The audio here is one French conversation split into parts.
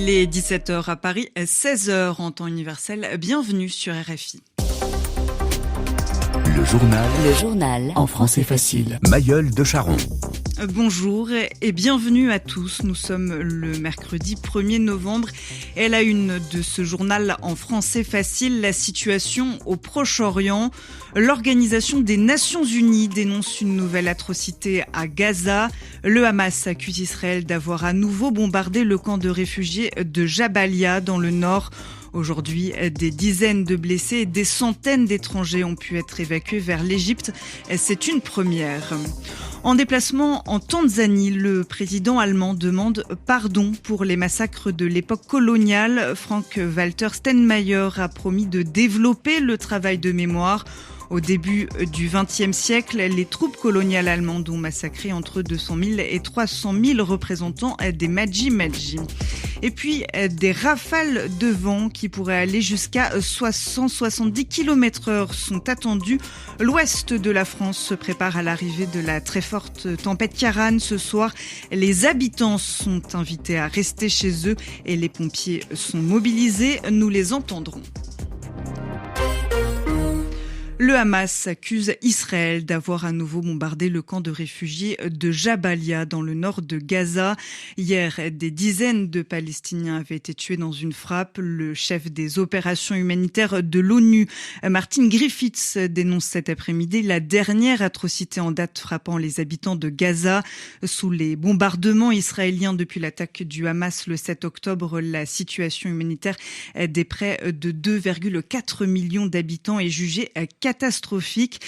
Il est 17h à Paris, 16h en temps universel. Bienvenue sur RFI. Le journal en français facile. Mayol de Charon. Bonjour et bienvenue à tous. Nous sommes le mercredi 1er novembre et à la une de ce journal en français facile, la situation au Proche-Orient. L'Organisation des Nations Unies dénonce une nouvelle atrocité à Gaza. Le Hamas accuse Israël d'avoir à nouveau bombardé le camp de réfugiés de Jabalia dans le nord. Aujourd'hui, des dizaines de blessés et des centaines d'étrangers ont pu être évacués vers l'Égypte. C'est une première. En déplacement en Tanzanie, le président allemand demande pardon pour les massacres de l'époque coloniale. Frank-Walter Steinmeier a promis de développer le travail de mémoire. Au début du XXe siècle, les troupes coloniales allemandes ont massacré entre 200 000 et 300 000 représentants des Maji-Maji. Et puis, des rafales de vent qui pourraient aller jusqu'à 170 km/h sont attendues. L'ouest de la France se prépare à l'arrivée de la très forte tempête Ciarán. Ce soir, les habitants sont invités à rester chez eux et les pompiers sont mobilisés. Nous les entendrons. Le Hamas accuse Israël d'avoir à nouveau bombardé le camp de réfugiés de Jabalia dans le nord de Gaza. Hier, des dizaines de Palestiniens avaient été tués dans une frappe. Le chef des opérations humanitaires de l'ONU, Martin Griffiths, dénonce cet après-midi la dernière atrocité en date frappant les habitants de Gaza. Sous les bombardements israéliens depuis l'attaque du Hamas le 7 octobre, la situation humanitaire des près de 2,4 millions d'habitants est jugée catastrophique.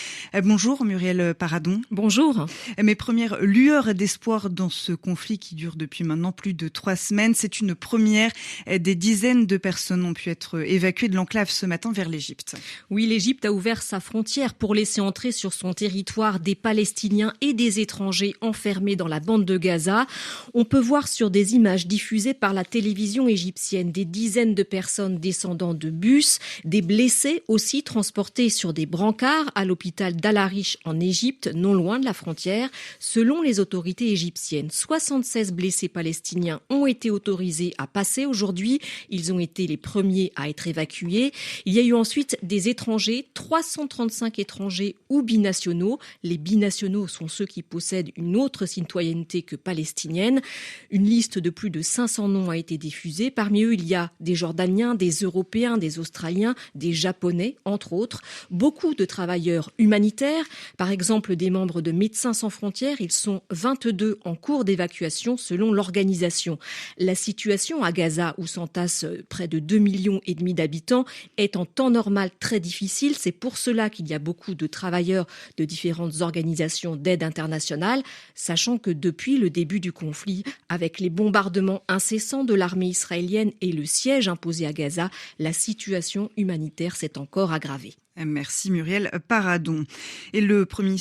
Bonjour Muriel Paradon. Bonjour. Mes premières lueurs d'espoir dans ce conflit qui dure depuis maintenant plus de 3 semaines, c'est une première. Des dizaines de personnes ont pu être évacuées de l'enclave ce matin vers l'Égypte. Oui, l'Égypte a ouvert sa frontière pour laisser entrer sur son territoire des Palestiniens et des étrangers enfermés dans la bande de Gaza. On peut voir sur des images diffusées par la télévision égyptienne des dizaines de personnes descendant de bus, des blessés aussi transportés sur des brancards à l'hôpital d'Al-Arish en Égypte, non loin de la frontière. Selon les autorités égyptiennes, 76 blessés palestiniens ont été autorisés à passer aujourd'hui. Ils ont été les premiers à être évacués. Il y a eu ensuite des étrangers, 335 étrangers ou binationaux. Les binationaux sont ceux qui possèdent une autre citoyenneté que palestinienne. Une liste de plus de 500 noms a été diffusée. Parmi eux, il y a des Jordaniens, des Européens, des Australiens, des Japonais, entre autres. Beaucoup de travailleurs humanitaires, par exemple des membres de Médecins sans frontières. Ils sont 22 en cours d'évacuation selon l'organisation. La situation à Gaza, où s'entassent près de 2,5 millions d'habitants, est en temps normal très difficile. C'est pour cela qu'il y a beaucoup de travailleurs de différentes organisations d'aide internationale, sachant que depuis le début du conflit, avec les bombardements incessants de l'armée israélienne et le siège imposé à Gaza, la situation humanitaire s'est encore aggravée. Merci Muriel Paradon. Et le Premier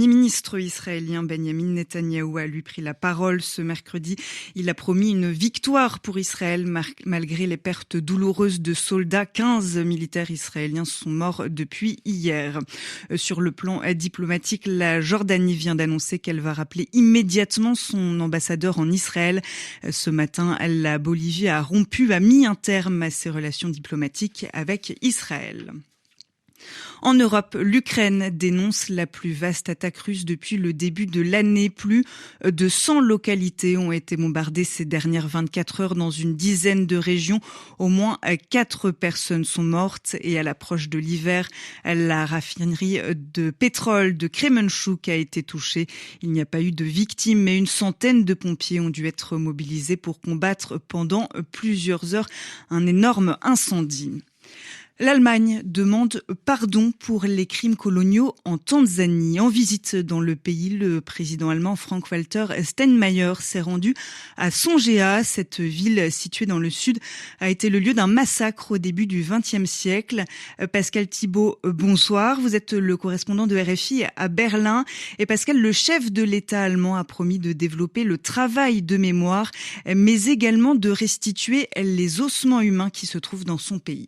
ministre israélien Benjamin Netanyahou a lui pris la parole ce mercredi. Il a promis une victoire pour Israël malgré les pertes douloureuses de soldats. 15 militaires israéliens sont morts depuis hier. Sur le plan diplomatique, la Jordanie vient d'annoncer qu'elle va rappeler immédiatement son ambassadeur en Israël. Ce matin, la Bolivie a mis un terme à ses relations diplomatiques avec Israël. En Europe, l'Ukraine dénonce la plus vaste attaque russe depuis le début de l'année. Plus de 100 localités ont été bombardées ces dernières 24 heures dans une dizaine de régions. Au moins 4 personnes sont mortes et à l'approche de l'hiver, la raffinerie de pétrole de Kremenchuk a été touchée. Il n'y a pas eu de victimes, mais une centaine de pompiers ont dû être mobilisés pour combattre pendant plusieurs heures un énorme incendie. L'Allemagne demande pardon pour les crimes coloniaux en Tanzanie. En visite dans le pays, le président allemand Frank-Walter Steinmeier s'est rendu à Songea. Cette ville située dans le sud a été le lieu d'un massacre au début du XXe siècle. Pascal Thibault, bonsoir. Vous êtes le correspondant de RFI à Berlin. Et Pascal, le chef de l'État allemand a promis de développer le travail de mémoire, mais également de restituer les ossements humains qui se trouvent dans son pays.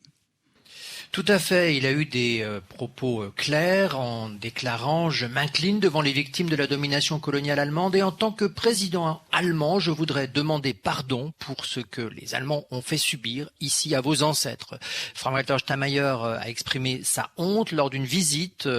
Tout à fait, il a eu des propos clairs en déclarant « Je m'incline devant les victimes de la domination coloniale allemande et en tant que président allemand, je voudrais demander pardon pour ce que les Allemands ont fait subir ici à vos ancêtres ». Frank-Walter Steinmeier a exprimé sa honte lors d'une visite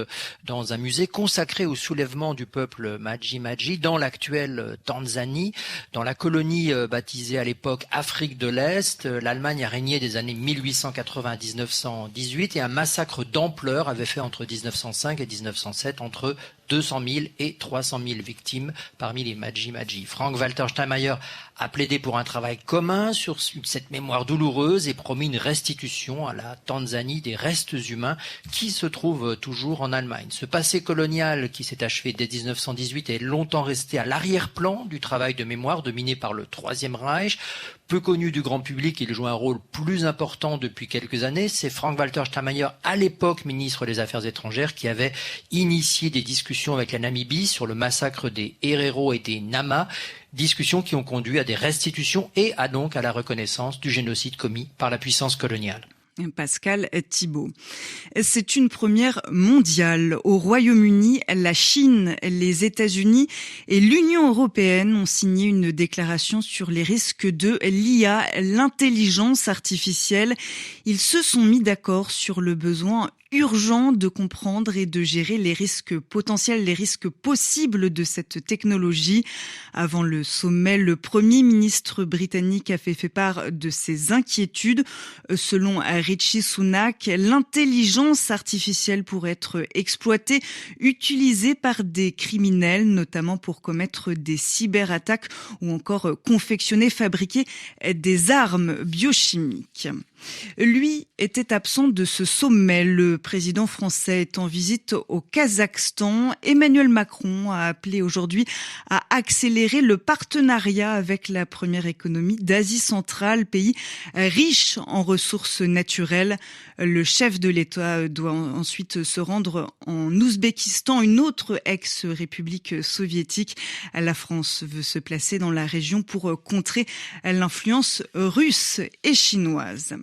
dans un musée consacré au soulèvement du peuple Maji-Maji dans l'actuelle Tanzanie, dans la colonie baptisée à l'époque Afrique de l'Est. L'Allemagne a régné des années 1880 à 1918 et un massacre d'ampleur avait fait entre 1905 et 1907 entre 200 000 et 300 000 victimes parmi les Maji-Maji. Frank-Walter Steinmeier a plaidé pour un travail commun sur cette mémoire douloureuse et promis une restitution à la Tanzanie des restes humains qui se trouvent toujours en Allemagne. Ce passé colonial qui s'est achevé dès 1918 est longtemps resté à l'arrière-plan du travail de mémoire dominé par le Troisième Reich. Peu connu du grand public, il joue un rôle plus important depuis quelques années. C'est Frank-Walter Steinmeier, à l'époque ministre des Affaires étrangères, qui avait initié des discussions avec la Namibie sur le massacre des Herero et des Nama, discussions qui ont conduit à des restitutions et donc à la reconnaissance du génocide commis par la puissance coloniale. Pascal Thibault. C'est une première mondiale. Au Royaume-Uni, la Chine, les États-Unis et l'Union européenne ont signé une déclaration sur les risques de l'IA, l'intelligence artificielle. Ils se sont mis d'accord sur le besoin urgent de comprendre et de gérer les risques potentiels, les risques possibles de cette technologie. Avant le sommet, le Premier ministre britannique a fait part de ses inquiétudes. Selon Rishi Sunak, l'intelligence artificielle pourrait être exploitée, utilisée par des criminels, notamment pour commettre des cyberattaques ou encore confectionner, fabriquer des armes biochimiques. Lui était absent de ce sommet. Le président français est en visite au Kazakhstan. Emmanuel Macron a appelé aujourd'hui à accélérer le partenariat avec la première économie d'Asie centrale, pays riche en ressources naturelles. Le chef de l'État doit ensuite se rendre en Ouzbékistan, une autre ex-république soviétique. La France veut se placer dans la région pour contrer l'influence russe et chinoise.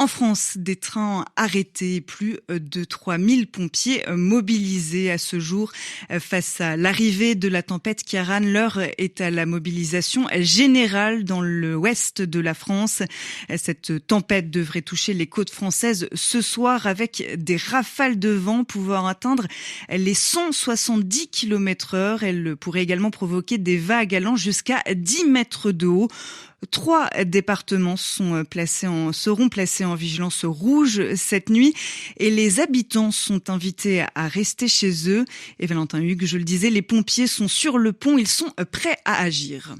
En France, des trains arrêtés, plus de 3000 pompiers mobilisés à ce jour face à l'arrivée de la tempête Ciarán. L'heure est à la mobilisation générale dans l'ouest de la France. Cette tempête devrait toucher les côtes françaises ce soir avec des rafales de vent pouvant atteindre les 170 km/h. Elle pourrait également provoquer des vagues allant jusqu'à 10 mètres de haut. 3 départements seront placés en vigilance rouge cette nuit et les habitants sont invités à rester chez eux. Et Valentin Hugues, je le disais, les pompiers sont sur le pont, ils sont prêts à agir.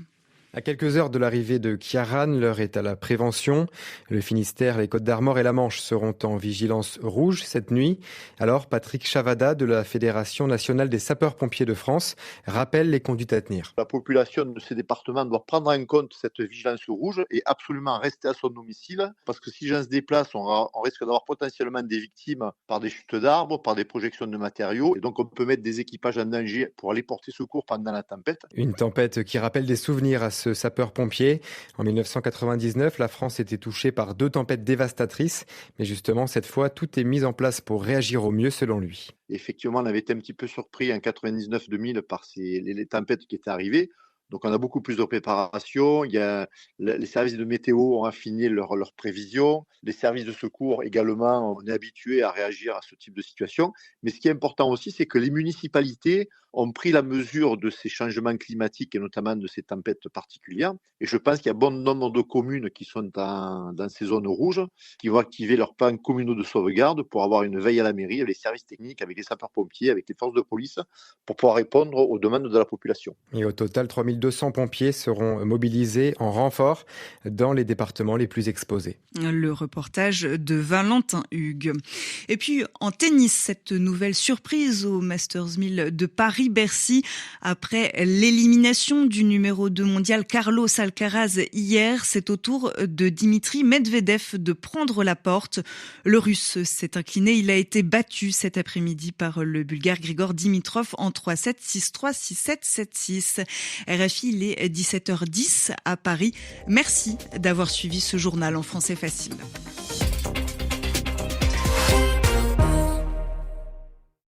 À quelques heures de l'arrivée de Ciarán, l'heure est à la prévention. Le Finistère, les Côtes-d'Armor et la Manche seront en vigilance rouge cette nuit. Alors, Patrick Chavada de la Fédération nationale des sapeurs-pompiers de France rappelle les conduites à tenir. La population de ces départements doit prendre en compte cette vigilance rouge et absolument rester à son domicile parce que si les gens se déplacent, on risque d'avoir potentiellement des victimes par des chutes d'arbres, par des projections de matériaux et donc on peut mettre des équipages en danger pour aller porter secours pendant la tempête. Une tempête qui rappelle des souvenirs à ce sapeur-pompier. En 1999, la France était touchée par 2 tempêtes dévastatrices. Mais justement, cette fois, tout est mis en place pour réagir au mieux, selon lui. Effectivement, on avait été un petit peu surpris en 99-2000 par les tempêtes qui étaient arrivées. Donc, on a beaucoup plus de préparation. Les services de météo ont affiné leurs prévisions. Les services de secours également, on est habitué à réagir à ce type de situation. Mais ce qui est important aussi, c'est que les municipalités ont pris la mesure de ces changements climatiques et notamment de ces tempêtes particulières. Et je pense qu'il y a bon nombre de communes qui sont dans ces zones rouges, qui vont activer leurs plans communaux de sauvegarde pour avoir une veille à la mairie, avec les services techniques, avec les sapeurs-pompiers, avec les forces de police, pour pouvoir répondre aux demandes de la population. Et au total, 3200 pompiers seront mobilisés en renfort dans les départements les plus exposés. Le reportage de Valentin Hugues. Et puis, en tennis, cette nouvelle surprise au Masters 1000 de Paris-Bercy. Après l'élimination du numéro 2 mondial Carlos Alcaraz hier, c'est au tour de Dimitri Medvedev de prendre la porte. Le Russe s'est incliné. Il a été battu cet après-midi par le Bulgare Grigor Dimitrov en 3-7, 6-3, 6-7, 7-6. RFI, il est 17h10 à Paris. Merci d'avoir suivi ce journal en français facile.